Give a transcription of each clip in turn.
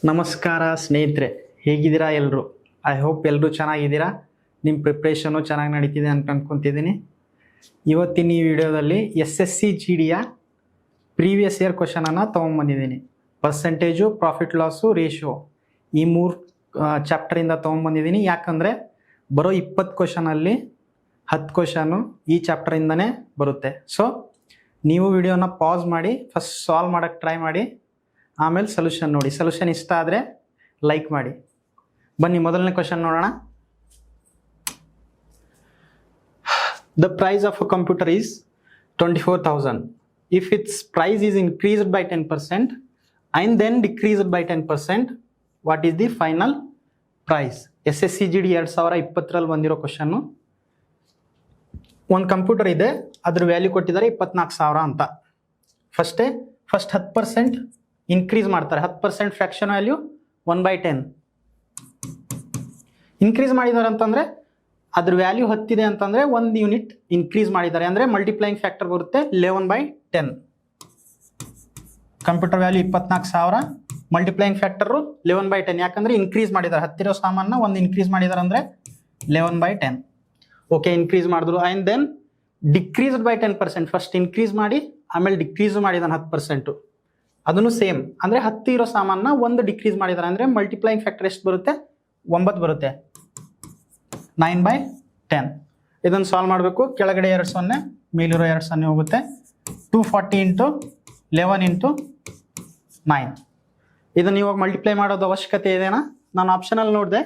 ನಮಸ್ಕಾರ ಸ್ನೇಹಿತರೆ, ಹೇಗಿದ್ದೀರಾ ಎಲ್ಲರೂ? ಐ ಹೋಪ್ ಎಲ್ಲರೂ ಚೆನ್ನಾಗಿದ್ದೀರಾ. ನಿಮ್ಮ ಪ್ರಿಪ್ರೇಷನು ಚೆನ್ನಾಗಿ ನಡೀತಿದೆ ಅಂತ ಅನ್ಕೊತಿದ್ದೀನಿ. ಇವತ್ತಿನ ಈ ವಿಡಿಯೋದಲ್ಲಿ SSC GDಯ ಪ್ರೀವಿಯಸ್ ಇಯರ್ ಕ್ವಶನನ್ನು ತೊಗೊಂಬಂದಿದ್ದೀನಿ. ಪರ್ಸೆಂಟೇಜು, ಪ್ರಾಫಿಟ್ ಲಾಸು, ರೇಷಿಯೋ ಈ 3 ಚಾಪ್ಟರಿಂದ ತೊಗೊಂಬಂದಿದ್ದೀನಿ. ಯಾಕಂದರೆ ಬರೋ 20 ಕ್ವಶನಲ್ಲಿ 10 ಕ್ವಶನು ಈ ಚಾಪ್ಟರಿಂದನೇ ಬರುತ್ತೆ. ಸೊ ನೀವು ವಿಡಿಯೋನ ಪಾಸ್ ಮಾಡಿ ಫಸ್ಟ್ ಸಾಲ್ವ್ ಮಾಡೋಕ್ಕೆ ಟ್ರೈ ಮಾಡಿ, ಆಮೇಲೆ ಸೊಲ್ಯೂಷನ್ ನೋಡಿ. ಸೊಲ್ಯೂಷನ್ ಇಷ್ಟ ಆದರೆ ಲೈಕ್ ಮಾಡಿ. ಬನ್ನಿ ಮೊದಲನೇ ಕ್ವಶನ್ ನೋಡೋಣ. The price of a computer is 24,000. If its price is increased by 10% and then decreased by 10%, what is the final price? SSC GD 2020ರಲ್ಲಿ ಬಂದಿರೋ ಕ್ವಶನ್ನು. ಒಂದು ಕಂಪ್ಯೂಟರ್ ಇದೆ, ಅದ್ರ ವ್ಯಾಲ್ಯೂ ಕೊಟ್ಟಿದ್ದಾರೆ 24,000 ಅಂತ. ಫಸ್ಟ್ 10% ಇನ್ಕ್ರೀಸ್ ಮಾಡ್ತಾರೆ. 10% ಫ್ರ್ಯಾಕ್ಷನ್ ವ್ಯಾಲ್ಯೂ 1/10 ಇನ್ಕ್ರೀಸ್ ಮಾಡಿದ್ದಾರೆ ಅಂತಂದರೆ ಅದ್ರ ವ್ಯಾಲ್ಯೂ 10 ಇದೆ ಅಂತಂದರೆ 1 ಯೂನಿಟ್ ಇನ್ಕ್ರೀಸ್ ಮಾಡಿದ್ದಾರೆ, ಅಂದರೆ ಮಲ್ಟಿಪ್ಲೈಯಿಂಗ್ ಫ್ಯಾಕ್ಟರ್ ಬರುತ್ತೆ 11/10. Computer value 24,000, multiplying factor 11/10. ಯಾಕಂದರೆ ಇನ್ಕ್ರೀಸ್ ಮಾಡಿದ್ದಾರೆ, 10 ಇರೋ ಸಾಮಾನ 1 ಇನ್ಕ್ರೀಸ್ ಮಾಡಿದ್ದಾರೆ ಅಂದರೆ 11/10. ಓಕೆ, ಇನ್ಕ್ರೀಸ್ ಮಾಡಿದ್ರು. And then decreased by 10%. First increase ಮಾಡಿ ಆಮೇಲೆ ಡಿಕ್ರೀಸು ಮಾಡಿದಾನೆ 10%. ಅದನ್ನು ಸೇಮ್, ಅಂದರೆ 10 ಇರೋ ಸಾಮಾನ 1 ಡಿಕ್ರೀಸ್ ಮಾಡಿದ್ದಾರೆ, ಅಂದರೆ ಮಲ್ಟಿಪ್ಲೈಯಿಂಗ್ ಫ್ಯಾಕ್ಟರ್ ಎಷ್ಟು ಬರುತ್ತೆ? 9 ಬರುತ್ತೆ. 9/10. ಇದನ್ನು ಸಾಲ್ವ್ ಮಾಡಬೇಕು. ಕೆಳಗಡೆ 2 0, ಮೇಲಿರೋ 2 0 ಹೋಗುತ್ತೆ. 240 × 11 × 9. ಇದನ್ನು ಇವಾಗ ಮಲ್ಟಿಪ್ಲೈ ಮಾಡೋದು ಅವಶ್ಯಕತೆ ಇದೆನಾ? ನಾನು ಆಪ್ಷನಲ್ಲಿ ನೋಡಿದೆ,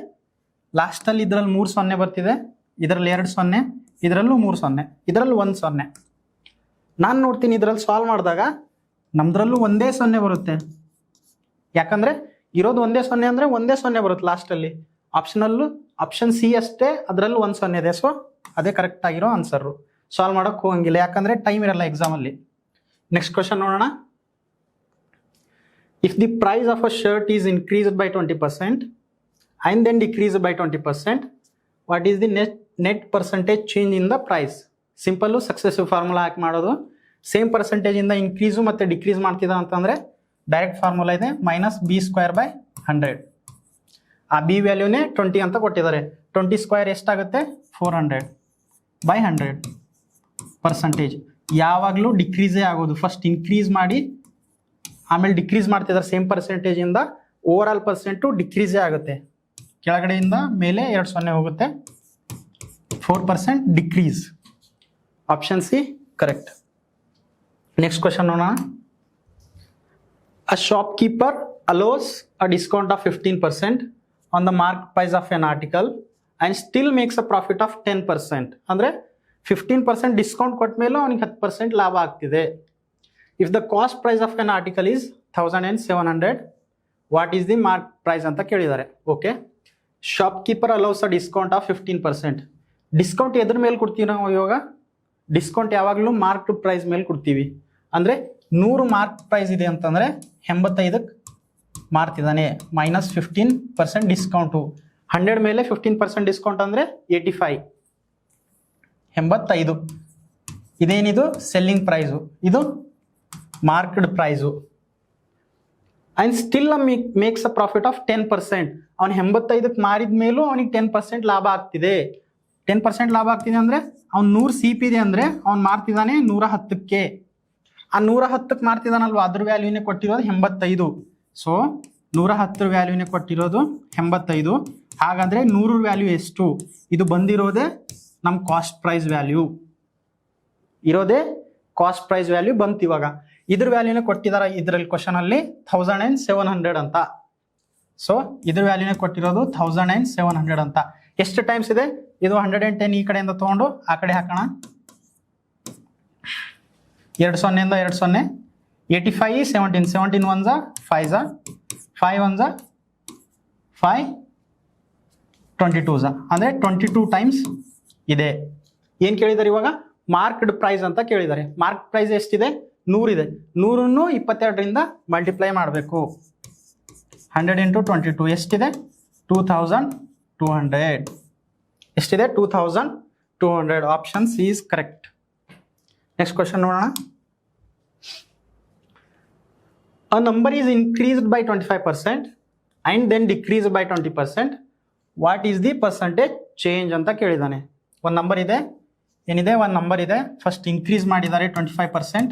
ಲಾಸ್ಟಲ್ಲಿ ಇದರಲ್ಲಿ 3 0 ಬರ್ತಿದೆ, ಇದರಲ್ಲಿ 2 0, ಇದರಲ್ಲೂ 3 0, ಇದರಲ್ಲಿ 1 0. ನಾನು ನೋಡ್ತೀನಿ ಇದರಲ್ಲಿ ಸಾಲ್ವ್ ಮಾಡಿದಾಗ ನಮ್ದ್ರಲ್ಲೂ ಒಂದೇ 0 ಬರುತ್ತೆ. ಯಾಕಂದರೆ ಇರೋದು ಒಂದೇ 0 ಅಂದರೆ ಒಂದೇ 0 ಬರುತ್ತೆ ಲಾಸ್ಟಲ್ಲಿ. ಆಪ್ಷನ್ ಸಿ ಅಷ್ಟೇ, ಅದರಲ್ಲೂ 1 0 ಇದೆ. ಸೊ ಅದೇ ಕರೆಕ್ಟ್ ಆಗಿರೋ ಆನ್ಸರು. ಸಾಲ್ವ್ ಮಾಡೋಕ್ಕೆ ಹೋಗಂಗಿಲ್ಲ, ಯಾಕಂದರೆ ಟೈಮ್ ಇರಲ್ಲ ಎಕ್ಸಾಮಲ್ಲಿ. ನೆಕ್ಸ್ಟ್ ಕ್ವಶನ್ ನೋಡೋಣ. If the price of a shirt is increased by 20% and then decreased by 20%, what is the net percentage change in the price? Simple successive formula ಹಾಕಿ ಮಾಡೋದು. Same ಪರ್ಸೆಂಟೇಜಿಂದ increase ಮತ್ತು ಡಿಕ್ರೀಸ್ ಮಾಡ್ತಿದ್ದ ಅಂತಂದರೆ direct formula ಇದೆ -b²/100. ಆ B ವ್ಯಾಲ್ಯೂನೇ 20 ಅಂತ ಕೊಟ್ಟಿದ್ದಾರೆ. 20² ಎಷ್ಟಾಗುತ್ತೆ? 400/100. ಪರ್ಸೆಂಟೇಜ್ ಯಾವಾಗಲೂ ಡಿಕ್ರೀಸೇ ಆಗೋದು. ಫಸ್ಟ್ ಇನ್ಕ್ರೀಸ್ ಮಾಡಿ ಆಮೇಲೆ ಡಿಕ್ರೀಸ್ ಮಾಡ್ತಿದ್ದಾರೆ ಸೇಮ್ ಪರ್ಸೆಂಟೇಜಿಂದ, ಓವರ್ ಆಲ್ ಪರ್ಸೆಂಟು ಡಿಕ್ರೀಸೇ ಆಗುತ್ತೆ. ಕೆಳಗಡೆಯಿಂದ ಮೇಲೆ 2 0 ಹೋಗುತ್ತೆ. 4% decrease. Option C correct. Next question ನೋಡೋಣ. A shopkeeper allows a discount of 15% on the mark price of an article and still makes a profit of 10%. ಅಂದರೆ 15% ಡಿಸ್ಕೌಂಟ್ ಕೊಟ್ಟ ಮೇಲೂ ಅವನಿಗೆ 10% ಲಾಭ ಆಗ್ತಿದೆ. If the cost price of an article is 1,700, what is the mark price ಅಂತ ಕೇಳಿದ್ದಾರೆ. Okay, shopkeeper allows a discount of 15%. Discount ಎದ್ರ ಮೇಲೆ ಕೊಡ್ತೀವಿ ನಾವು ಇವಾಗ? ಡಿಸ್ಕೌಂಟ್ ಯಾವಾಗಲೂ ಮಾರ್ಕ್ ಪ್ರೈಸ್ ಮೇಲೆ ಕೊಡ್ತೀವಿ. ಅಂದರೆ 100 ಮಾರ್ಕ್ ಪ್ರೈಸ್ ಇದೆ ಅಂತಂದರೆ 85ಕ್ಕೆ ಮಾರ್ತಿದ್ದಾನೆ, -15% ಡಿಸ್ಕೌಂಟು. 100 ಮೇಲೆ 15% ಡಿಸ್ಕೌಂಟ್ ಅಂದರೆ 85. 85 ಇದೇನಿದು? Selling price. ಇದು marked price. And still makes a profit of 10%. ಅವ್ನು 85ಕ್ಕೆ ಮಾರಿದ ಮೇಲೂ ಅವನಿಗೆ 10% ಲಾಭ ಆಗ್ತಿದೆ. 10% ಲಾಭ ಆಗ್ತಿದೆ ಅಂದರೆ ಅವ್ನು 100 CP ಇದೆ ಅಂದರೆ ಅವ್ನು ಮಾರ್ತಿದ್ದಾನೆ 110ಕ್ಕೆ. ಆ 110ಕ್ಕೆ ಮಾರ್ತಿದ್ದಾನಲ್ವ, ಅದ್ರ ವ್ಯಾಲ್ಯೂನೇ ಕೊಟ್ಟಿರೋದು 85. ಸೊ 110 ವ್ಯಾಲ್ಯೂನೇ ಕೊಟ್ಟಿರೋದು 85. ಹಾಗಾದರೆ 100 ವ್ಯಾಲ್ಯೂ ಎಷ್ಟು? ಇದು ಬಂದಿರೋದೇ ನಮ್ಮ ಕಾಸ್ಟ್ ಪ್ರೈಸ್ ವ್ಯಾಲ್ಯೂ. ಇರೋದೇ ಕಾಸ್ಟ್ ಪ್ರೈಸ್ ವ್ಯಾಲ್ಯೂ ಬಂತು. ಇವಾಗ ಇದ್ರ ವ್ಯಾಲ್ಯೂನೇ ಕೊಟ್ಟಿದ್ದಾರೆ ಇದರಲ್ಲಿ ಕ್ವಶನಲ್ಲಿ 1,700 ಅಂತ. ಸೊ ಇದ್ರ ವ್ಯಾಲ್ಯೂನೇ ಕೊಟ್ಟಿರೋದು 1,700 ಅಂತ. ಎಷ್ಟು ಟೈಮ್ಸ್ ಇದೆ? ಇದು 110 ಈ ಕಡೆಯಿಂದ ತೊಗೊಂಡು ಆ ಕಡೆ ಹಾಕೋಣ. 2 0 2 0, 85 17, 17 1 5 5 1 5 22 ಅಂದರೆ 22 ಟೈಮ್ಸ್ ಇದೆ. ಏನು ಕೇಳಿದ್ದಾರೆ ಇವಾಗ? ಮಾರ್ಕ್ಡ್ ಪ್ರೈಸ್ ಅಂತ ಕೇಳಿದ್ದಾರೆ. ಮಾರ್ಕ್ ಪ್ರೈಸ್ ಎಷ್ಟಿದೆ? 100 ಇದೆ. 100ನ್ನು 22ರಿಂದ ಮಲ್ಟಿಪ್ಲೈ ಮಾಡಬೇಕು. 100 × 22 ಎಷ್ಟಿದೆ? 2,200. ಎಷ್ಟಿದೆ? 2,200. Option c is correct. Next question ನೋಡೋಣ. A number is increased by 25% and then decrease by 20%. What is the percentage change ಅಂತ ಕೇಳಿದ್ದಾನೆ. ಒಂದು ನಂಬರ್ ಇದೆ, ಏನಿದೆ, ಒಂದು ನಂಬರ್ ಇದೆ. ಫಸ್ಟ್ ಇನ್ಕ್ರೀಸ್ ಮಾಡಿದ್ದಾರೆ 25%,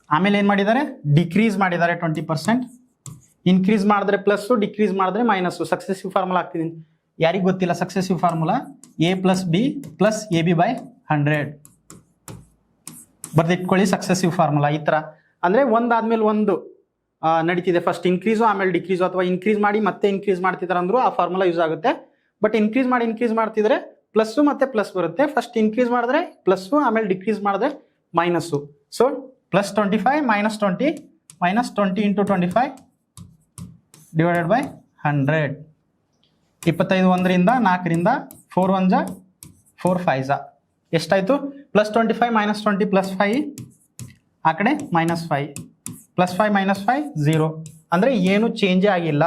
ಆಮೇಲೆ ಏನು ಮಾಡಿದ್ದಾರೆ, ಡಿಕ್ರೀಸ್ ಮಾಡಿದ್ದಾರೆ 20%. ಇನ್ಕ್ರೀಸ್ ಮಾಡಿದ್ರೆ ಪ್ಲಸ್ಸು, ಡಿಕ್ರೀಸ್ ಮಾಡಿದ್ರೆ ಮೈನಸ್ಸು. ಸಕ್ಸೆಸಿವ್ ಫಾರ್ಮುಲಾ ಹಾಕ್ತಿದ್ದೀನಿ. ಯಾರಿಗೆ ಗೊತ್ತಿಲ್ಲ successive formula? A + B + AB / 100 ಬರ್ದಿಟ್ಕೊಳ್ಳಿ. ಸಕ್ಸೆಸಿವ್ ಫಾರ್ಮುಲಾ ಈ ಥರ ಅಂದರೆ ಒಂದಾದ್ಮೇಲೆ ಒಂದು ನಡೀತಿದೆ. ಫಸ್ಟ್ ಇನ್ಕ್ರೀಸು ಆಮೇಲೆ ಡಿಕ್ರೀಸು, ಅಥವಾ ಇನ್ಕ್ರೀಸ್ ಮಾಡಿ ಮತ್ತೆ ಇನ್ಕ್ರೀಸ್ ಮಾಡ್ತಿದ್ದಾರೆ ಅಂದರೂ ಆ ಫಾರ್ಮುಲಾ ಯೂಸ್ ಆಗುತ್ತೆ. ಬಟ್ ಇನ್ಕ್ರೀಸ್ ಮಾಡ್ತಿದ್ರೆ ಪ್ಲಸ್ಸು ಮತ್ತೆ ಪ್ಲಸ್ ಬರುತ್ತೆ. ಫಸ್ಟ್ ಇನ್ಕ್ರೀಸ್ ಮಾಡಿದ್ರೆ ಪ್ಲಸ್ಸು, ಆಮೇಲೆ ಡಿಕ್ರೀಸ್ ಮಾಡಿದ್ರೆ ಮೈನಸ್ಸು. ಸೊ +25 - 20 -20 × 25 / 100. 25 1ರಿಂದ 4ರಿಂದ 4 1 4 5 ಎಷ್ಟಾಯಿತು? +25 - 20 +5, ಆ ಕಡೆ -5, +5 - 5 0. ಅಂದರೆ ಏನು ಚೇಂಜೇ ಆಗಿಲ್ಲ,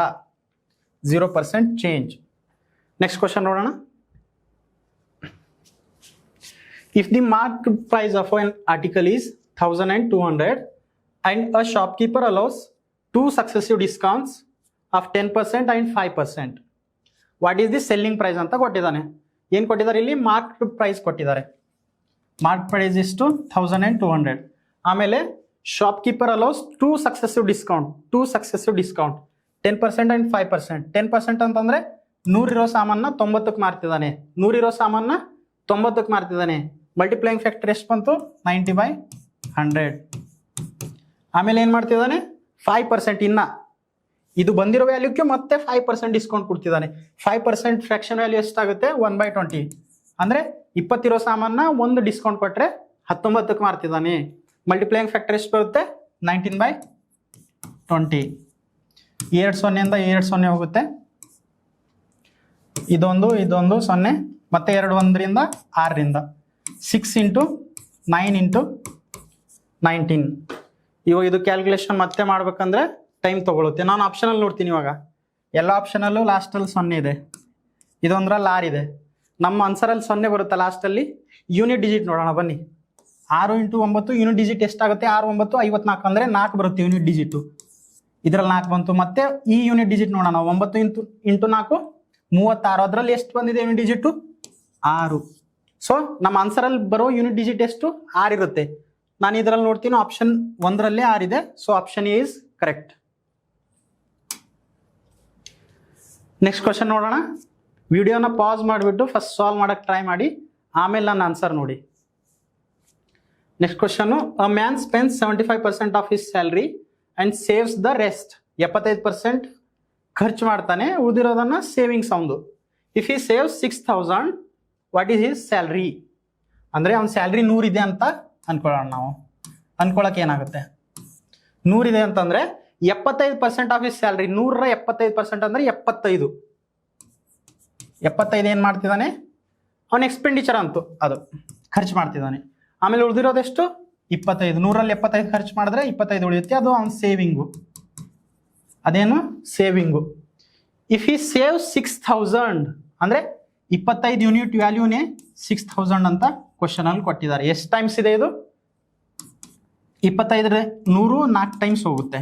0% ಚೇಂಜ್. ನೆಕ್ಸ್ಟ್ ಕ್ವಶನ್ ನೋಡೋಣ. If the mark price of an article is 1200 and a shopkeeper allows 2 successive discounts of 10% and 5%, what is the selling price ಅಂತ ಕೊಟ್ಟಿದ್ದಾನೆ. ಏನು ಕೊಟ್ಟಿದ್ದಾರೆ ಇಲ್ಲಿ? ಮಾರ್ಕ್ ಪ್ರೈಸ್ ಕೊಟ್ಟಿದ್ದಾರೆ. ಮಾರ್ಕ್ ಪ್ರೈಸ್ ಎಷ್ಟು? 1200. ಆಮೇಲೆ shopkeeper allows 2 successive discount 10% and 5%. 10% ಅಂತಂದ್ರೆ 100 ಇರೋ ಸಾಮಾನ 90ಕ್ಕೆ ಮಾರ್ತಿದ್ದಾನೆ. 100 ಇರೋ ಸಾಮಾನ 90ಕ್ಕೆ ಮಾರ್ತಿದ್ದಾನೆ. ಮಲ್ಟಿಪ್ಲೈಯಿಂಗ್ ಫ್ಯಾಕ್ಟರ್ ಎಷ್ಟು ಬಂತು? 90/100. ಆಮೇಲೆ ಏನು ಮಾಡ್ತಿದ್ದಾನೆ? 5% ಇನ್ನ ಇದು ಬಂದಿರೋ ವ್ಯಾಲ್ಯೂಕ್ಕೆ ಮತ್ತೆ 5% ಡಿಸ್ಕೌಂಟ್ ಕೊಡ್ತಿದ್ದಾನೆ. 5% ಫ್ರಾಕ್ಷನ್ ವ್ಯಾಲ್ಯೂ ಎಷ್ಟಾಗುತ್ತೆ? 1/20. ಅಂದರೆ 20 ಇರೋ ಸಾಮಾನ ಒಂದು ಡಿಸ್ಕೌಂಟ್ ಕೊಟ್ಟರೆ 19ಕ್ಕೆ ಮಾರ್ತಿದ್ದಾನೆ. ಮಲ್ಟಿಪ್ಲೈಯಿಂಗ್ ಫ್ಯಾಕ್ಟರ್ ಎಷ್ಟು ಬರುತ್ತೆ? 19/20. 2 0ಯಿಂದ 2 0 ಹೋಗುತ್ತೆ. ಇದೊಂದು 0, ಮತ್ತೆ 2 1ರಿಂದ 6ರಿಂದ 6 × 9 × 19. ಇವಾಗ ಇದು ಕ್ಯಾಲ್ಕುಲೇಷನ್ ಮತ್ತೆ ಮಾಡ್ಬೇಕಂದ್ರೆ ಟೈಮ್ ತಗೊಳುತ್ತೆ. ನಾನು ಆಪ್ಷನಲ್ಲಿ ನೋಡ್ತೀನಿ. ಇವಾಗ ಎಲ್ಲ ಆಪ್ಷನಲ್ಲೂ ಲಾಸ್ಟಲ್ಲಿ 0 ಇದೆ, ಇದೊಂದ್ರಲ್ಲಿ 6 ಇದೆ. ನಮ್ಮ ಆನ್ಸರಲ್ಲಿ 0 ಬರುತ್ತೆ ಲಾಸ್ಟಲ್ಲಿ. ಯೂನಿಟ್ ಡಿಜಿಟ್ ನೋಡೋಣ ಬನ್ನಿ. 6 × 9 ಯೂನಿಟ್ ಡಿಜಿಟ್ ಎಷ್ಟಾಗುತ್ತೆ? 6 9 54, ಅಂದರೆ 4 ಬರುತ್ತೆ ಯೂನಿಟ್ ಡಿಜಿಟು. ಇದರಲ್ಲಿ 4 ಬಂತು. ಮತ್ತೆ ಈ ಯೂನಿಟ್ ಡಿಜಿಟ್ ನೋಡೋಣ. 9 × 4 36. ಅದರಲ್ಲಿ ಎಷ್ಟು ಬಂದಿದೆ ಯೂನಿಟ್ ಡಿಜಿಟು? 6. ಸೊ ನಮ್ಮ ಆನ್ಸರಲ್ಲಿ ಬರೋ ಯೂನಿಟ್ ಡಿಜಿಟ್ ಎಷ್ಟು? 6 ಇರುತ್ತೆ. ನಾನು ಇದರಲ್ಲಿ ನೋಡ್ತೀನಿ, ಆಪ್ಷನ್ 1ರಲ್ಲೇ 6 ಇದೆ. So option A is correct. Next question ನೋಡೋಣ. ವಿಡಿಯೋನ ಪಾಸ್ ಮಾಡಿಬಿಟ್ಟು ಫಸ್ಟ್ ಸಾಲ್ವ್ ಮಾಡೋಕ್ಕೆ ಟ್ರೈ ಮಾಡಿ, ಆಮೇಲೆ ನನ್ನ ಆನ್ಸರ್ ನೋಡಿ. Next question. A man spends 75% of his salary and saves the rest. 75% ಖರ್ಚು ಮಾಡ್ತಾನೆ, ಉಳಿದಿರೋದನ್ನ ಸೇವಿಂಗ್ಸ್ ಅವನು. If he saves 6000, what is his salary? ಅಂದರೆ ಅವ್ನ ಸ್ಯಾಲ್ರಿ 100 ಇದೆ ಅಂತ ಅನ್ಕೊಳ್ಳೋಣ. ನಾವು ಅನ್ಕೊಳ್ಳೋಕೆ ಏನಾಗುತ್ತೆ? 100 ಇದೆ ಅಂತಂದರೆ 75% ಆಫ್ ಹಿಸ್ ಸ್ಯಾಲ್ರಿ. 100ರ 75% ಅಂದರೆ 75. 75 ಏನು ಮಾಡ್ತಿದ್ದಾನೆ? ಅವನ ಎಕ್ಸ್ಪೆಂಡಿಚರ್ ಅಂತು, ಅದು ಖರ್ಚು ಮಾಡ್ತಿದ್ದಾನೆ. ಆಮೇಲೆ ಉಳಿದಿರೋದೆಷ್ಟು? 25. 100ರಲ್ಲಿ 75 ಖರ್ಚು ಮಾಡಿದ್ರೆ 25 ಉಳಿಯುತ್ತೆ, ಅದು ಅವನ ಸೇವಿಂಗು. ಅದೇನು? ಸೇವಿಂಗು. ಇಫ್ ಹಿ ಸೇವ್ 6000 ಅಂದರೆ 25 ಯೂನಿಟ್ ವ್ಯಾಲ್ಯೂನೇ 6000 ಅಂತ ಕ್ವಶನಲ್ಲಿ ಕೊಟ್ಟಿದ್ದಾರೆ. ಎಷ್ಟು ಟೈಮ್ಸ್ ಇದೆ ಇದು? 25 100 4 ಟೈಮ್ಸ್ ಹೋಗುತ್ತೆ,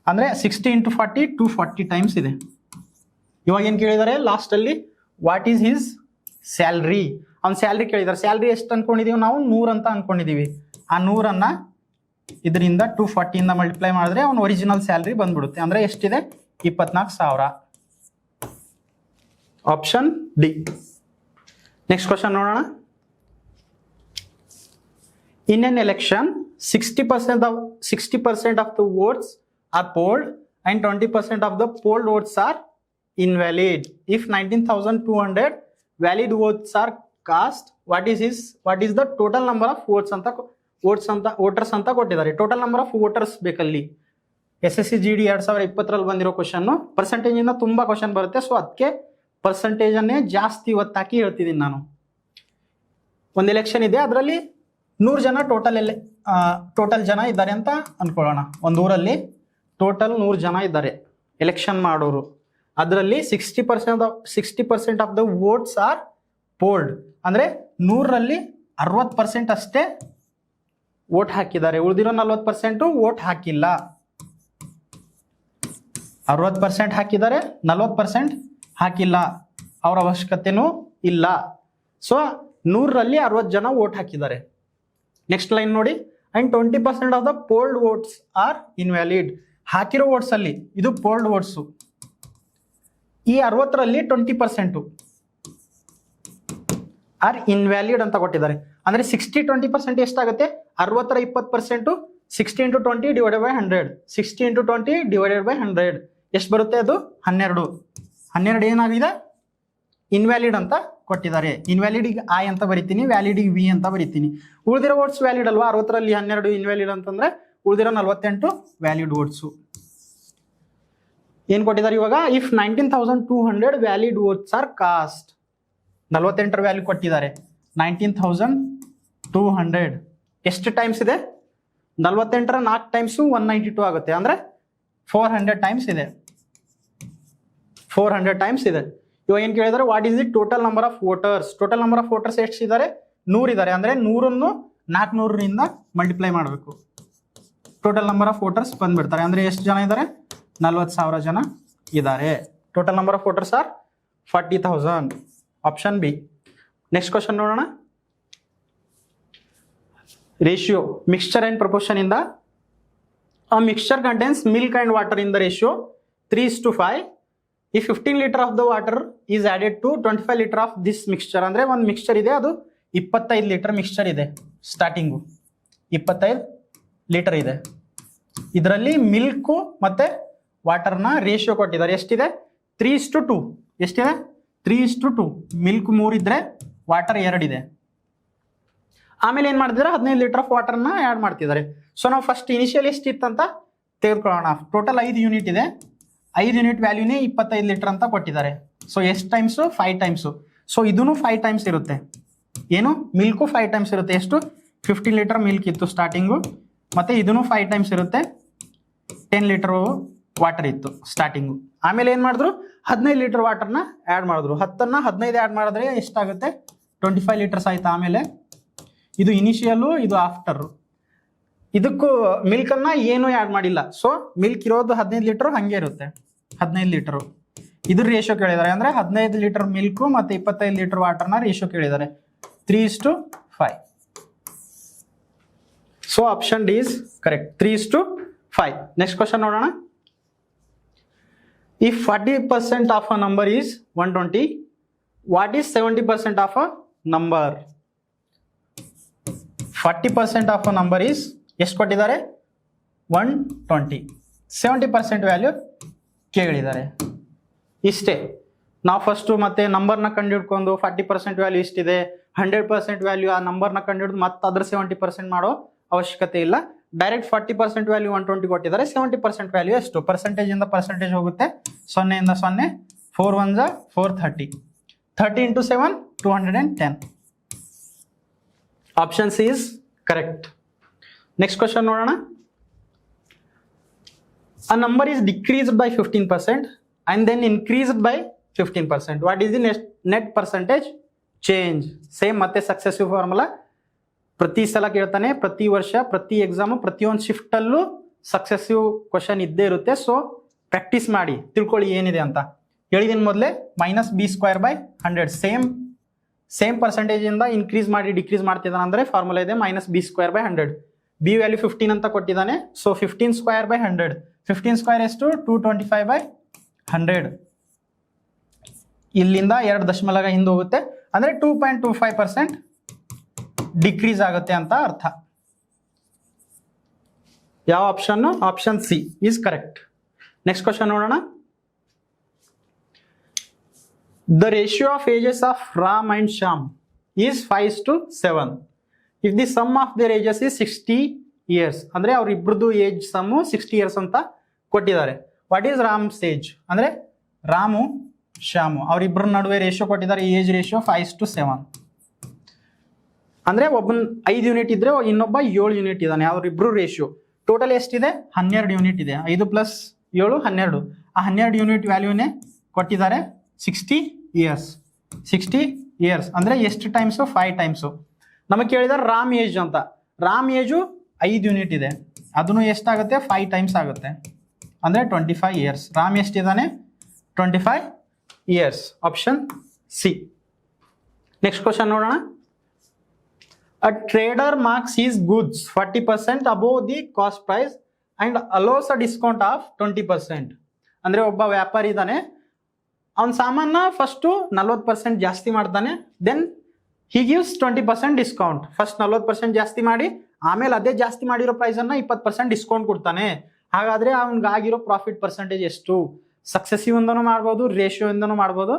ಅಂದರೆ 60 × 40 240 ಟೈಮ್ಸ್ ಇದೆ. ಇವಾಗ ಏನು ಕೇಳಿದ್ದಾರೆ ಲಾಸ್ಟಲ್ಲಿ? What is his salary? ಅವ್ನ ಸ್ಯಾಲ್ರಿ ಕೇಳಿದ್ದಾರೆ. ಸ್ಯಾಲ್ರಿ ಎಷ್ಟು ಅನ್ಕೊಂಡಿದೀವಿ ನಾವು? 100 ಅಂತ ಅನ್ಕೊಂಡಿದೀವಿ. ಆ 100ಅನ್ನು ಇದರಿಂದ 240ಯಿಂದ ಮಲ್ಟಿಪ್ಲೈ ಮಾಡಿದ್ರೆ ಅವ್ನ ಒರಿಜಿನಲ್ ಸ್ಯಾಲ್ರಿ ಬಂದ್ಬಿಡುತ್ತೆ. ಅಂದರೆ ಎಷ್ಟಿದೆ? 24,000. Option D. ನೆಕ್ಸ್ಟ್ ಕ್ವಶನ್ ನೋಡೋಣ. ಇನ್ N election 60% of the votes are polled and 20% of the polled votes are invalid. If 19,200 valid votes are cast, what is the total number of votes ಅಂತ voters ಅಂತ ಕೊಟ್ಟಿದ್ದಾರೆ. Total number of voters ಬೇಕಲ್ಲಿ. SSC GD 2020ರಲ್ಲಿ ಬಂದಿರೋ question. ಪರ್ಸೆಂಟೇಜಿಂದ ತುಂಬ question ಬರುತ್ತೆ, so ಅದಕ್ಕೆ ಪರ್ಸೆಂಟೇಜನ್ನೇ ಜಾಸ್ತಿ ಇವತ್ತಾಕಿ ಹೇಳ್ತಿದ್ದೀನಿ ನಾನು. ಒಂದು ಎಲೆಕ್ಷನ್ ಇದೆ, ಅದರಲ್ಲಿ 100 ಜನ ಟೋಟಲ್ ಜನ ಇದ್ದಾರೆ ಅಂತ ಅನ್ಕೊಳ್ಳೋಣ. ಒಂದು ಊರಲ್ಲಿ ಟೋಟಲ್ 100 ಜನ ಇದ್ದಾರೆ ಎಲೆಕ್ಷನ್ ಮಾಡೋರು. ಅದರಲ್ಲಿ 60% of the votes are polled, ಅಂದರೆ 100ರಲ್ಲಿ 60% ಅಷ್ಟೇ ವೋಟ್ ಹಾಕಿದ್ದಾರೆ, ಉಳಿದಿರೋ 40% ವೋಟ್ ಹಾಕಿಲ್ಲ. 60% ಹಾಕಿದ್ದಾರೆ, 40% ಹಾಕಿಲ್ಲ, ಅವ್ರ ಅವಶ್ಯಕತೆನೂ ಇಲ್ಲ. ಸೊ 100ರಲ್ಲಿ 60 ಜನ ವೋಟ್ ಹಾಕಿದ್ದಾರೆ. ನೆಕ್ಸ್ಟ್ ಲೈನ್ ನೋಡಿ, and 20% of the polled votes are invalid. ಹಾಕಿರೋ ವೋಟ್ಸ್ ಅಲ್ಲಿ ಇದು ಪೋಲ್ಡ್ ವೋಟ್ಸು. ಈ 60ರಲ್ಲಿ 20% ಆರ್ ಇನ್ವ್ಯಾಲಿಡ್ ಅಂತ ಕೊಟ್ಟಿದ್ದಾರೆ. ಅಂದ್ರೆ 60-20% ಎಷ್ಟಾಗುತ್ತೆ? 60ರ 20%, 60 × 20 ಡಿವೈಡೆಡ್ ಬೈ 100, 60 × 20 ಡಿವೈಡೆಡ್ ಬೈ 100 ಎಷ್ಟು ಬರುತ್ತೆ? ಅದು 12. 12 ಏನಾಗಿದೆ? ಇನ್ವ್ಯಾಲಿಡ್ ಅಂತ ಕೊಟ್ಟಿದ್ದಾರೆ. ಇನ್ವ್ಯಾಲಿಡಿಗೆ ಐ ಅಂತ ಬರಿತೀನಿ, ವ್ಯಾಲಿಡಿಗೆ ವಿ ಅಂತ ಬರಿತೀನಿ. ಉಳಿದಿರೋ ವೋಟ್ಸ್ ವ್ಯಾಲಿಡ್ ಅಲ್ವಾ? 60ರಲ್ಲಿ 12 ಇನ್ವ್ಯಾಲಿಡ್ ಅಂತಂದ್ರೆ ಉಳಿದಿರೋ 48 ವ್ಯಾಲಿಡ್ ವೋಟ್ಸು. ಏನ್ ಕೊಟ್ಟಿದ್ದಾರೆ ಇವಾಗ? If 19,200 valid votes are cast. 48ರ ವ್ಯಾಲ್ಯೂ ಕೊಟ್ಟಿದ್ದಾರೆ. 19,200 ಎಷ್ಟು ಟೈಮ್ಸ್ ಇದೆ? 48ರ 4 ಟೈಮ್ಸು 192 ಆಗುತ್ತೆ. ಅಂದ್ರೆ 400 ಟೈಮ್ಸ್ ಇದೆ. 400 ಟೈಮ್ಸ್ ಇದೆ. ಇವಾಗ ಏನ್ ಕೇಳಿದಾರೆ? What is the total number of voters? Total number of voters ಎಷ್ಟಿದ್ದಾರೆ? 100 ಇದ್ದಾರೆ. ಅಂದ್ರೆ 100ನ್ನು 400ರಿಂದ ಮಲ್ಟಿಪ್ಲೈ ಮಾಡಬೇಕು. ಟೋಟಲ್ ನಂಬರ್ ಆಫ್ ವೋಟರ್ಸ್ ಬಂದ್ಬಿಡ್ತಾರೆ. ಅಂದ್ರೆ ಎಷ್ಟು ಜನ ಇದ್ದಾರೆ? 40,000 ಜನ ಇದ್ದಾರೆ. Total number of voters are 40,000. Option B. Next question ನೋಡೋಣ. ರೇಷಿಯೋ ಮಿಕ್ಸ್ಚರ್ ಅಂಡ್ ಪ್ರಪೋರ್ಷನ್ ಇಂದ a mixture contains milk and water in the ratio 3:5. if 15 liter of the water is added to 25 liter of this mixture, ಅಂದ್ರೆ ಒಂದು mixture ಇದೆ, ಅದು 25 litre mixture ಇದೆ. Starting 25 litre ಇದೆ. ಇದರಲ್ಲಿ milk ಮತ್ತೆ ವಾಟರ್ನ ratio ಕೊಟ್ಟಿದ್ದಾರೆ. ಎಷ್ಟಿದೆ? 3:2. ಎಷ್ಟಿದೆ? 3:2. ಮಿಲ್ಕ್ 3 ಇದ್ರೆ ವಾಟರ್ 2 ಇದೆ. ಆಮೇಲೆ ಏನ್ ಮಾಡ್ತಿದ್ದಾರೆ? 15 ಲೀಟರ್ ಆಫ್ ವಾಟರ್ನ ಆ್ಯಡ್ ಮಾಡ್ತಿದ್ದಾರೆ. ಸೊ ನಾವು ಫಸ್ಟ್ ಇನಿಷಿಯಲ್ ಎಷ್ಟಿತ್ತಂತ ತೆಗೆದುಕೊಳ್ಳೋಣ. ಟೋಟಲ್ 5 ಯೂನಿಟ್ ಇದೆ. 5 ಯೂನಿಟ್ ವ್ಯಾಲ್ಯೂನೇ 25 ಲೀಟರ್ ಅಂತ ಕೊಟ್ಟಿದ್ದಾರೆ. ಸೊ ಎಷ್ಟು ಟೈಮ್ಸು? 5 ಟೈಮ್ಸು. ಸೊ ಇದೂ 5 ಟೈಮ್ಸ್ ಇರುತ್ತೆ. ಏನು? ಮಿಲ್ಕು 5 ಟೈಮ್ಸ್ ಇರುತ್ತೆ. ಎಷ್ಟು? 15 ಲೀಟರ್ ಮಿಲ್ಕ್ ಇತ್ತು ಸ್ಟಾರ್ಟಿಂಗು. ಮತ್ತೆ ಇದೂ 5 ಟೈಮ್ಸ್ ಇರುತ್ತೆ. 10 ಲೀಟರ್ ವಾಟರ್ ಇತ್ತು ಸ್ಟಾರ್ಟಿಂಗು. ಆಮೇಲೆ ಏನು ಮಾಡಿದ್ರು? 15 ಲೀಟರ್ ವಾಟರ್ನ ಆ್ಯಡ್ ಮಾಡಿದ್ರು. 10ನ್ನ 15 ಆ್ಯಡ್ ಮಾಡಿದ್ರೆ ಎಷ್ಟಾಗುತ್ತೆ? 25 ಲೀಟರ್ಸ್ ಆಯ್ತು. ಆಮೇಲೆ ಇದು ಇನಿಷಿಯಲ್ಲು, ಇದು ಆಫ್ಟರ್. ಇದಕ್ಕೂ ಮಿಲ್ಕನ್ನ ಏನು ಆ್ಯಡ್ ಮಾಡಿಲ್ಲ. ಸೊ ಮಿಲ್ಕ್ ಇರೋದು 15 ಲೀಟರ್ ಹಂಗೆ ಇರುತ್ತೆ. 15 ಲೀಟರು ಇದ್ರ ರೇಷಿಯೋ ಕೇಳಿದ್ದಾರೆ. ಅಂದ್ರೆ 15 ಲೀಟರ್ ಮಿಲ್ಕು ಮತ್ತೆ 25 ಲೀಟರ್ ವಾಟರ್ನ ರೇಷಿಯೋ ಕೇಳಿದ್ದಾರೆ. 3:5. So option D is correct. 3:5. Next question ನೋಡೋಣ. If 40% of a number is 120, what is 70% of a number? 40% of a number is ಎಷ್ಟು ಕೊಟ್ಟಿದ್ದಾರೆ? 120. 70% ವ್ಯಾಲ್ಯೂ ಕೇಳಿದ್ದಾರೆ. ಇಷ್ಟೇ. ನಾವು ಫಸ್ಟು ಮತ್ತೆ ನಂಬರ್ನ ಕಂಡುಹಿಡ್ಕೊಂಡು 40% ವ್ಯಾಲ್ಯೂ ಇಷ್ಟಿದೆ, 100% ವ್ಯಾಲ್ಯೂ ಆ ನಂಬರ್ನ ಕಂಡುಹಿಡಿದು ಮತ್ತೆ ಅದ್ರ 70% ಮಾಡೋ ಅವಶ್ಯಕತೆ ಇಲ್ಲ. ಡೈರೆಕ್ಟ್ 40% ವ್ಯಾಲ್ಯೂ 120 ಕೊಟ್ಟಿದ್ದಾರೆ. 70% ವ್ಯಾಲ್ಯೂ ಎಷ್ಟು? ಪರ್ಸೆಂಟೇಜ್ ಇಂದ ಪರ್ಸೆಂಟೇಜ್ ಹೋಗುತ್ತೆ. 0 ಇಂದ 0, 4 1 430. 30 × 7 210. Option C is correct. Next question ನೋಡೋಣ. A number is decreased by 15% and then increased by 15%. What is the net percentage change? Same ಮತ್ತೆ ಸಕ್ಸೆಸಿವ್ ಫಾರ್ಮುಲಾ. ಪ್ರತಿ ಸಲ ಕೇಳ್ತಾನೆ, ಪ್ರತಿ ವರ್ಷ, ಪ್ರತಿ ಎಕ್ಸಾಮು, ಪ್ರತಿಯೊಂದು ಶಿಫ್ಟಲ್ಲೂ ಸಕ್ಸೆಸಿವ್ ಕ್ವಶನ್ ಇದ್ದೇ ಇರುತ್ತೆ. ಸೊ ಪ್ರಾಕ್ಟೀಸ್ ಮಾಡಿ ತಿಳ್ಕೊಳ್ಳಿ ಏನಿದೆ ಅಂತ. ಹೇಳಿದೀನಿ ಮೊದಲೇ, -b²/100. ಸೇಮ್ ಪರ್ಸೆಂಟೇಜ್ ಇಂದ ಇನ್ಕ್ರೀಸ್ ಮಾಡಿ ಡಿಕ್ರೀಸ್ ಮಾಡ್ತಿದ್ದಾನೆ ಅಂದ್ರೆ ಫಾರ್ಮುಲಾ ಇದೆ -b²/100. ಬಿ ವ್ಯಾಲ್ಯೂ 15 ಅಂತ ಕೊಟ್ಟಿದ್ದಾನೆ. ಸೊ 15²/100. 15² ಎಷ್ಟು? 225/100. ಇಲ್ಲಿಂದ 2 ದಶಮಲವ ಹಿಂದೆ ಹೋಗುತ್ತೆ. ಅಂದ್ರೆ 2.25% ಡಿಕ್ರೀಸ್ ಆಗುತ್ತೆ ಅಂತ ಅರ್ಥ. ಯಾವ option? Option c is correct. Next question ನೋಡೋಣ. The ratio of ages of Ram and Shyam is 5:7. If the sum of their ages is 60 years, ಅಂದ್ರೆ ಅವ್ರ ಇಬ್ರದ್ದು ಏಜ್ ಸಮ್ಮು 60 ಇಯರ್ಸ್ ಅಂತ ಕೊಟ್ಟಿದ್ದಾರೆ. What is RAMs age? ಅಂದ್ರೆ ರಾಮು ಶ್ಯಾಮು ಅವ್ರಿಬ್ರ ನಡುವೆ ratio ಕೊಟ್ಟಿದ್ದಾರೆ. Age ratio 5:7. ಅಂದ್ರೆ ಒಬ್ಬನ್ 5 unit ಇದ್ರೆ ಇನ್ನೊಬ್ಬ 7 ಯೂನಿಟ್ ಇದ್ದಾನೆ. ಅವ್ರಿಬ್ರು ರೇಷಿಯೋ ಟೋಟಲ್ ಎಷ್ಟಿದೆ? 12 ಯೂನಿಟ್ ಇದೆ. 5 + 7 12. ಆ 12 ಯೂನಿಟ್ ವ್ಯಾಲ್ಯೂನೇ ಕೊಟ್ಟಿದ್ದಾರೆ. 60 ಇಯರ್ಸ್. 60 ಇಯರ್ಸ್ ಅಂದ್ರೆ ಎಷ್ಟು ಟೈಮ್ಸು? 5 ಟೈಮ್ಸು. ನಮಗೆ ಕೇಳಿದಾರೆ ರಾಮ್ ಏಜ್ ಅಂತ. ರಾಮ್ ಏಜು 5 ಯೂನಿಟ್ ಇದೆ. ಅದನ್ನು ಎಷ್ಟಾಗುತ್ತೆ? 5 ಟೈಮ್ಸ್ ಆಗುತ್ತೆ. ಅಂದರೆ 25 ಇಯರ್ಸ್. ರಾಮ್ ಎಷ್ಟಿದ್ದಾನೆ? 25 years. Option C. Next question ನೋಡೋಣ. A trader marks his goods 40% above the cost price and allows a discount of 20%. ಅಂದರೆ ಒಬ್ಬ ವ್ಯಾಪಾರಿ ಇದ್ದಾನೆ, ಅವನ ಸಾಮಾನ ಫಸ್ಟು 40% ಜಾಸ್ತಿ ಮಾಡ್ತಾನೆ, then he gives 20% discount. First 40% ಜಾಸ್ತಿ ಮಾಡಿ ಆಮೇಲೆ ಅದೇ ಜಾಸ್ತಿ ಮಾಡಿರೋ ಪ್ರೈಸನ್ನು 20% ಡಿಸ್ಕೌಂಟ್ ಕೊಡ್ತಾನೆ. ಹಾಗಾದರೆ ಅವ್ನಿಗಾಗಿರೋ ಪ್ರಾಫಿಟ್ ಪರ್ಸೆಂಟೇಜ್ ಎಷ್ಟು? ಸಕ್ಸೆಸಿವ್ ಇಂದನೂ ಮಾಡ್ಬೋದು, ರೇಷಿಯೋ ಇಂದನೂ ಮಾಡ್ಬೋದು.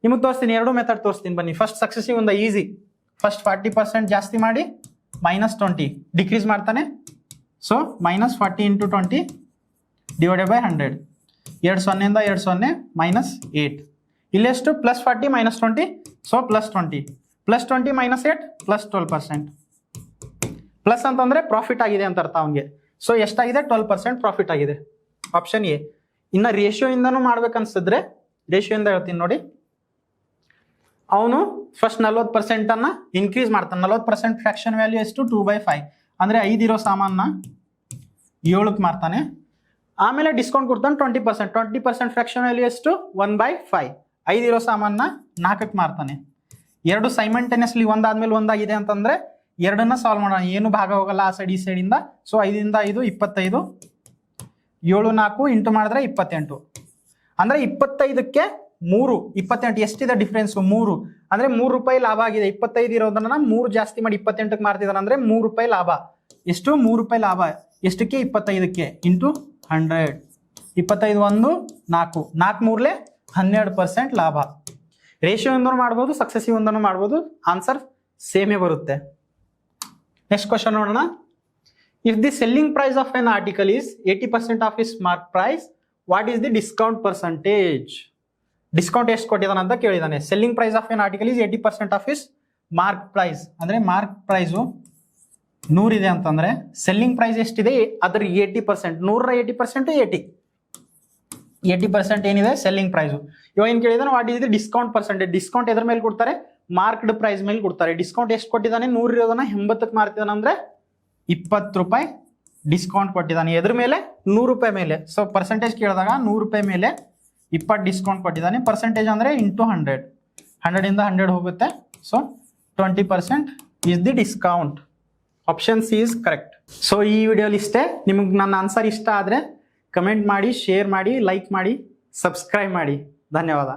ನಿಮಗೆ ತೋರಿಸ್ತೀನಿ, ಎರಡು ಮೆಥಡ್ ತೋರಿಸ್ತೀನಿ ಬನ್ನಿ. ಫಸ್ಟ್ ಸಕ್ಸೆಸಿವ್ ಇಂದ ಈಸಿ. ಫಸ್ಟ್ 40% ಜಾಸ್ತಿ ಮಾಡಿ -20 ಡಿಕ್ರೀಸ್ ಮಾಡ್ತಾನೆ. So -40 × 20 divided by 100. 2 0 2 0 -8. ಇಲ್ಲೆಷ್ಟು? +40 -20, so +20. +20 -8 +12%. Plus ಅಂತಂದ್ರೆ ಪ್ರಾಫಿಟ್ ಆಗಿದೆ ಅಂತ ಅರ್ಥ ಅವನಿಗೆ. ಸೊ ಎಷ್ಟಾಗಿದೆ? 12% ಪ್ರಾಫಿಟ್ ಆಗಿದೆ. Option A. ಇನ್ನು ರೇಷಿಯೋ ಇಂದನೂ ಮಾಡ್ಬೇಕನ್ಸಿದ್ರೆ ರೇಷಿಯೋ ಇಂದ ಹೇಳ್ತೀನಿ ನೋಡಿ. ಅವನು ಫಸ್ಟ್ 40% ಇನ್ಕ್ರೀಸ್ ಮಾಡ್ತಾನೆ. 40% ಫ್ರಾಕ್ಷನ್ ವ್ಯಾಲ್ಯೂ ಎಷ್ಟು? 2/5. ಅಂದರೆ 5 ಇರೋ ಸಾಮಾನ 7ಕ್ಕೆ ಮಾರ್ತಾನೆ. ಆಮೇಲೆ ಡಿಸ್ಕೌಂಟ್ ಕೊಡ್ತಾನೆ 20%. 20% ಫ್ರಾಕ್ಷನ್ ವ್ಯಾಲ್ಯೂ ಎಷ್ಟು? 1/5. 5 ಇರೋ ಸಾಮಾನ 4ಕ್ಕೆ ಮಾರ್ತಾನೆ. ಎರಡು ಸೈಮಲ್ಟೇನಿಯಸ್ಲಿ ಒಂದಾದ್ಮೇಲೆ ಒಂದಾಗಿದೆ ಅಂತಂದ್ರೆ ಎರಡನ್ನ ಸಾಲ್ವ್ ಮಾಡೋಣ. ಏನು ಭಾಗ ಹೋಗಲ್ಲ ಆ ಸೈಡ್ ಈ ಸೈಡಿಂದ. ಸೊ 5 ರಿಂದ 5 25, 7 4 ಇಂಟು ಮಾಡಿದ್ರೆ 28. ಅಂದ್ರೆ 25ಕ್ಕೆ 3, 28 ಎಷ್ಟಿದೆ ಡಿಫ್ರೆನ್ಸ್? 3. ಅಂದ್ರೆ 3 ರೂಪಾಯಿ ಲಾಭ ಆಗಿದೆ. 25 ಇರೋದನ್ನ 3 ಜಾಸ್ತಿ ಮಾಡಿ 28ಕ್ಕೆ ಮಾರ್ತಿದಾರೆ ಅಂದ್ರೆ 3 ರೂಪಾಯಿ ಲಾಭ. ಎಷ್ಟು? 3 ರೂಪಾಯಿ ಲಾಭ. ಎಷ್ಟಕ್ಕೆ? 25ಕ್ಕೆ ಇಂಟು 100. 25 1 4 4 3 12% ಲಾಭ. ರೇಷಿಯೋ ಇಂದನೂ ಮಾಡ್ಬೋದು, ಸಕ್ಸೆಸಿವ್ ಇಂದನೂ ಮಾಡ್ಬೋದು. ಆನ್ಸರ್ ಸೇಮೇ ಬರುತ್ತೆ. ನೆಕ್ಸ್ಟ್ ಕ್ವಶನ್ ನೋಡೋಣ. If the selling price of an article is 80% of its mark price, what is the discount percentage? Discount ಎಷ್ಟು ಕೊಟ್ಟಿದ್ದಾನೆ ಅಂತ ಕೇಳಿದಾನೆ. Selling price of an article is 80% of its mark price. ಅಂದ್ರೆ mark price 100 ಇದೆ ಅಂತಂದ್ರೆ selling price ಎಷ್ಟಿದೆ? ಅದ್ರ 80%. 100ರ 80% 80% ಏನಿದೆ ಸೆಲ್ಲಿಂಗ್ ಪ್ರೈಸು. ಇವಾಗ ಏನು ಕೇಳಿದಾನೆ? What is the discount percentage? Discount ಎದ್ರ ಮೇಲೆ ಕೊಡ್ತಾರೆ? ಮಾರ್ಕ್ಡ್ ಪ್ರೈಸ್ ಮೇಲೆ ಕೊಡ್ತಾರೆ. ಡಿಸ್ಕೌಂಟ್ ಎಷ್ಟು ಕೊಟ್ಟಿದ್ದಾನೆ? 100 ಇರೋದನ್ನ 80ಕ್ಕೆ ಮಾರ್ತಿದ್ದಾನೆ ಅಂದ್ರೆ 20 ರೂಪಾಯಿ ಡಿಸ್ಕೌಂಟ್ ಕೊಟ್ಟಿದ್ದಾನೆ. ಎದ್ರ ಮೇಲೆ? 100 ರೂಪಾಯಿ ಮೇಲೆ. ಸೊ ಪರ್ಸೆಂಟೇಜ್ ಕೇಳಿದಾಗ 100 ರೂಪಾಯಿ ಮೇಲೆ 20 ಡಿಸ್ಕೌಂಟ್ ಕೊಟ್ಟಿದ್ದಾನೆ. ಪರ್ಸೆಂಟೇಜ್ ಅಂದ್ರೆ ಇಂಟು 100. 100 ಇಂದ 100 ಹೋಗುತ್ತೆ. So 20% is the discount. Option C is correct. So ಈ ವಿಡಿಯೋಲಿ ಇಷ್ಟೇ. ನಿಮಗೆ ನನ್ನ ಆನ್ಸರ್ ಇಷ್ಟ ಆದರೆ ಕಮೆಂಟ್ ಮಾಡಿ, ಶೇರ್ ಮಾಡಿ, ಲೈಕ್ ಮಾಡಿ, ಸಬ್ಸ್ಕ್ರೈಬ್ ಮಾಡಿ. ಧನ್ಯವಾದ.